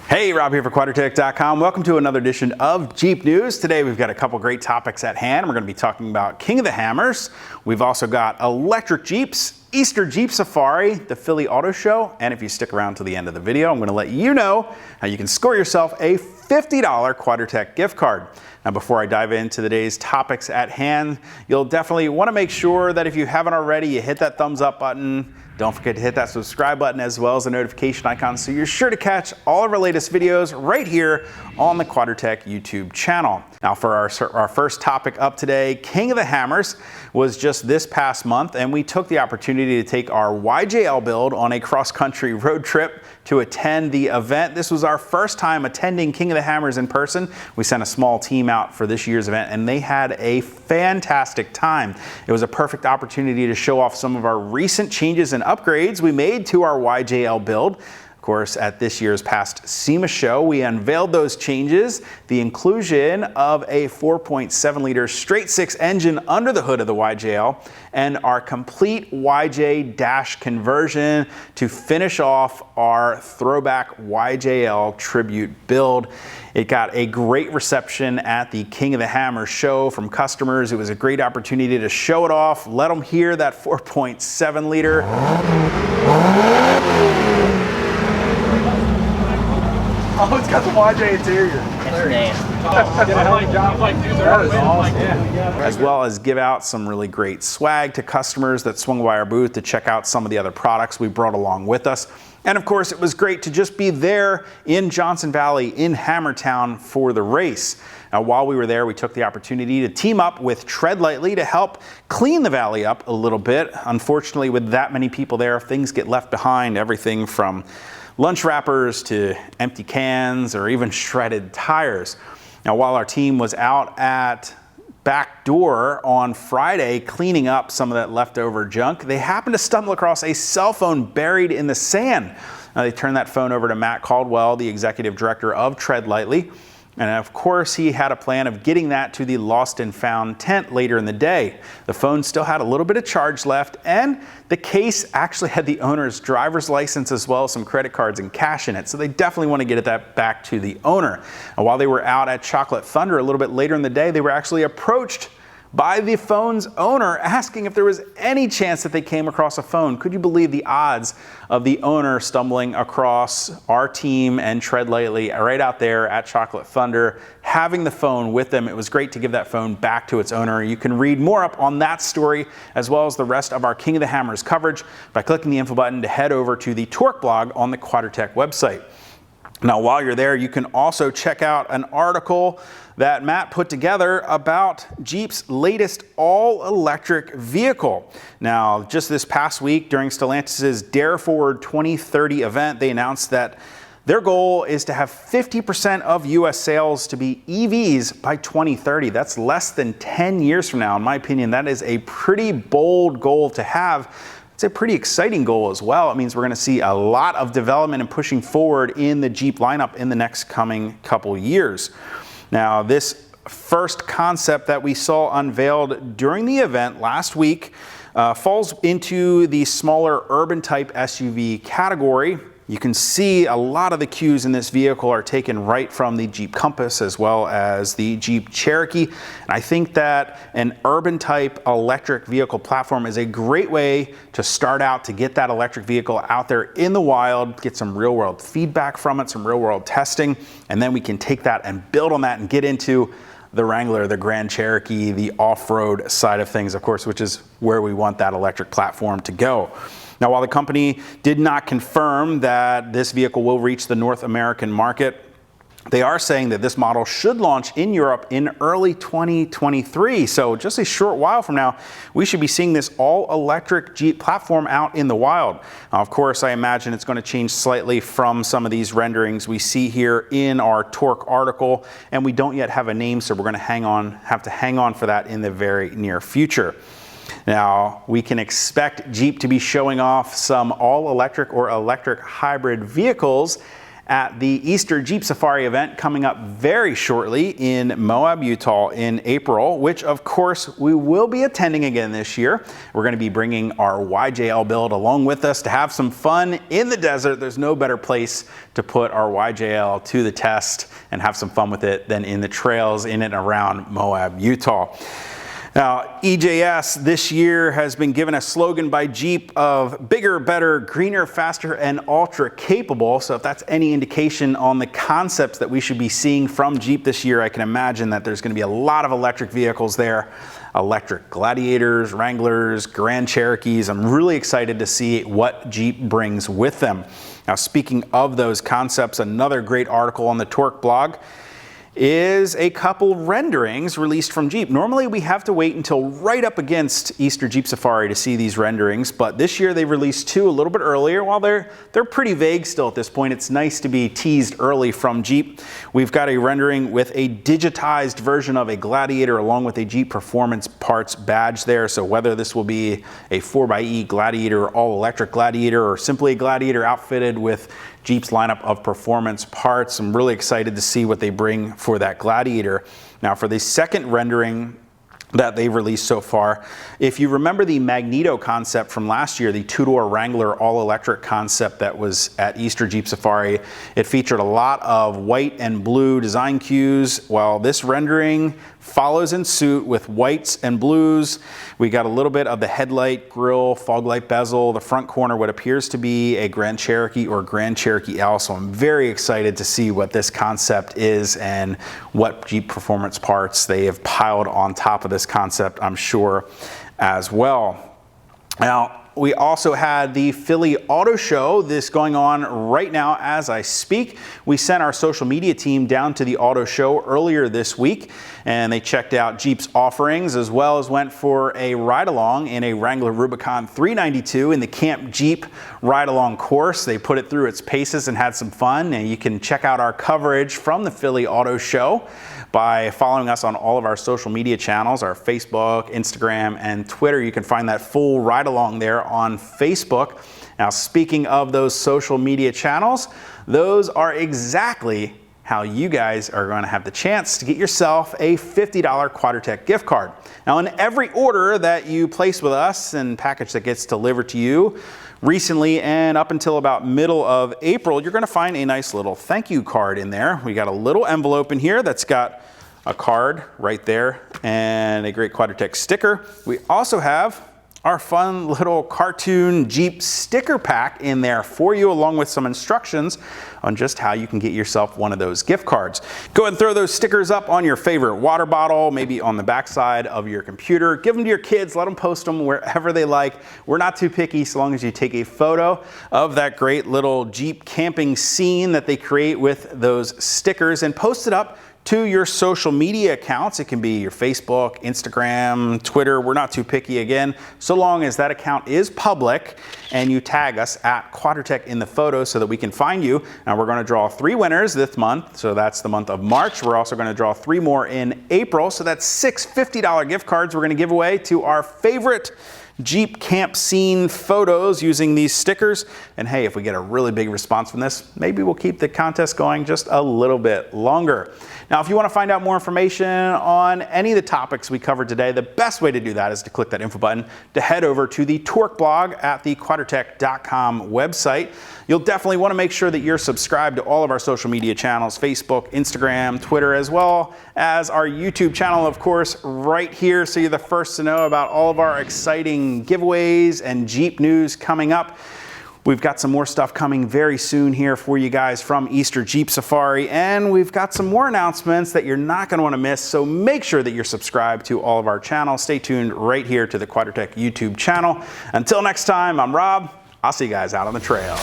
Hey, Rob here for Quadratec.com. Welcome to another edition of Jeep News. Today we've got a couple great topics at hand. We're going to be talking about King of the Hammers. We've also got electric Jeeps, Easter Jeep Safari, the Philly Auto Show, and if you stick around to the end of the video, I'm going to let you know how you can score yourself a $50 Quadratec gift card. Now, before I dive into today's topics at hand, you'll definitely want to make sure that if you haven't already, you hit that thumbs up button. Don't forget to hit that subscribe button as well as the notification icon so you're sure to catch all of our latest videos right here on the Quadratec YouTube channel. Now for our first topic up today, King of the Hammers was just this past month, and we took the opportunity to take our YJL build on a cross-country road trip to attend the event. This was our first time attending King of the Hammers in person. We sent a small team out for this year's event and they had a fantastic time. It was a perfect opportunity to show off some of our recent changes and upgrades we made to our YJL build. Of course, at this year's past SEMA show, we unveiled those changes, the inclusion of a 4.7 liter straight six engine under the hood of the YJL, and our complete YJ dash conversion to finish off our throwback YJL tribute build. It got a great reception at the King of the Hammers show from customers. It was a great opportunity to show it off, let them hear that 4.7 liter. Oh, it's got the YJ interior. As well as give out some really great swag to customers that swung by our booth to check out some of the other products we brought along with us. And of course, it was great to just be there in Johnson Valley, in Hammertown for the race. Now, while we were there, we took the opportunity to team up with Tread Lightly to help clean the valley up a little bit. Unfortunately, with that many people there, things get left behind, everything from lunch wrappers to empty cans or even shredded tires. Now, while our team was out at back door on Friday cleaning up some of that leftover junk, they happened to stumble across a cell phone buried in the sand. Now, they turned that phone over to Matt Caldwell, the executive director of Tread Lightly. And of course, he had a plan of getting that to the lost and found tent later in the day. The phone still had a little bit of charge left, and the case actually had the owner's driver's license as well as some credit cards and cash in it. So they definitely want to get that back to the owner. And while they were out at Chocolate Thunder a little bit later in the day, they were actually approached by the phone's owner asking if there was any chance that they came across a phone. Could you believe the odds of the owner stumbling across our team and Tread Lightly right out there at Chocolate Thunder, having the phone with them? It was great to give that phone back to its owner. You can read more up on that story as well as the rest of our King of the Hammers coverage by clicking the info button to head over to the Torque blog on the Quadratec website. Now, while you're there, you can also check out an article that Matt put together about Jeep's latest all-electric vehicle. Now, just this past week during Stellantis' Dare Forward 2030 event, they announced that their goal is to have 50% of US sales to be EVs by 2030. That's less than 10 years from now. In my opinion, that is a pretty bold goal to have. It's a pretty exciting goal as well. It means we're going to see a lot of development and pushing forward in the Jeep lineup in the next coming couple years. Now, this first concept that we saw unveiled during the event last week falls into the smaller urban type SUV category. You can see a lot of the cues in this vehicle are taken right from the Jeep Compass as well as the Jeep Cherokee. And I think that an urban type electric vehicle platform is a great way to start out to get that electric vehicle out there in the wild, get some real world feedback from it, some real world testing, and then we can take that and build on that and get into the Wrangler, the Grand Cherokee, the off-road side of things, of course, which is where we want that electric platform to go. Now, while the company did not confirm that this vehicle will reach the North American market, they are saying that this model should launch in Europe in early 2023. So just a short while from now, we should be seeing this all-electric Jeep platform out in the wild. Now, of course, I imagine it's going to change slightly from some of these renderings we see here in our Torque article, and we don't yet have a name, so we're going to have to hang on for that in the very near future. Now, we can expect Jeep to be showing off some all-electric or electric hybrid vehicles at the Easter Jeep Safari event coming up very shortly in Moab, Utah in April, which of course we will be attending again this year. We're going to be bringing our YJL build along with us to have some fun in the desert. There's no better place to put our YJL to the test and have some fun with it than in the trails in and around Moab, Utah. Now, EJS this year has been given a slogan by Jeep of bigger, better, greener, faster, and ultra capable. So if that's any indication on the concepts that we should be seeing from Jeep this year, I can imagine that there's going to be a lot of electric vehicles there. Electric Gladiators, Wranglers, Grand Cherokees. I'm really excited to see what Jeep brings with them. Now, speaking of those concepts, another great article on the Torque blog is a couple renderings released from Jeep. Normally we have to wait until right up against Easter Jeep Safari to see these renderings, but this year they released two a little bit earlier. While they're pretty vague still at this point, it's nice to be teased early from Jeep. We've got a rendering with a digitized version of a Gladiator along with a Jeep Performance Parts badge there. So whether this will be a 4xe Gladiator, all-electric Gladiator, or simply a Gladiator outfitted with Jeep's lineup of performance parts, I'm really excited to see what they bring for that Gladiator. Now, for the second rendering that they've released so far, if you remember the Magneto concept from last year, the two-door Wrangler all-electric concept that was at Easter Jeep Safari, it featured a lot of white and blue design cues, while this rendering follows in suit with whites and blues. We got a little bit of the headlight, grille, fog light bezel, the front corner, what appears to be a Grand Cherokee or Grand Cherokee L. So I'm very excited to see what this concept is and what Jeep Performance Parts they have piled on top of this concept, I'm sure, as well. Now, we also had the Philly Auto Show, this going on right now as I speak. We sent our social media team down to the auto show earlier this week, and they checked out Jeep's offerings as well as went for a ride-along in a Wrangler Rubicon 392 in the Camp Jeep ride-along course. They put it through its paces and had some fun, and you can check out our coverage from the Philly Auto Show by following us on all of our social media channels, our Facebook, Instagram, and Twitter. You can find that full ride-along there on Facebook. Now, speaking of those social media channels, those are exactly how you guys are going to have the chance to get yourself a $50 Quadratec gift card. Now, in every order that you place with us and package that gets delivered to you recently and up until about middle of April, you're going to find a nice little thank you card in there. We got a little envelope in here that's got a card right there and a great Quadratec sticker. We also have our fun little cartoon Jeep sticker pack in there for you, along with some instructions on just how you can get yourself one of those gift cards. Go ahead and throw those stickers up on your favorite water bottle, maybe on the backside of your computer. Give them to your kids, let them post them wherever they like. We're not too picky so long as you take a photo of that great little Jeep camping scene that they create with those stickers and post it up to your social media accounts. It can be your Facebook, Instagram, Twitter. We're not too picky again, so long as that account is public and you tag us at Quadratec in the photo so that we can find you. Now, we're going to draw 3 winners this month, so that's the month of March. We're also going to draw 3 more in April, so that's 6 $50 gift cards we're going to give away to our favorite Jeep camp scene photos using these stickers. And hey, if we get a really big response from this, maybe we'll keep the contest going just a little bit longer. Now, if you want to find out more information on any of the topics we covered today, the best way to do that is to click that info button to head over to the Torque blog at the Quadratec.com website. You'll definitely want to make sure that you're subscribed to all of our social media channels, Facebook, Instagram, Twitter, as well as our YouTube channel, of course, right here, so you're the first to know about all of our exciting giveaways and Jeep news coming up. We've got some more stuff coming very soon here for you guys from Easter Jeep Safari, and we've got some more announcements that you're not going to want to miss, so make sure that you're subscribed to all of our channels. Stay tuned right here to the Quadratec YouTube channel. Until next time, I'm Rob. I'll see you guys out on the trail.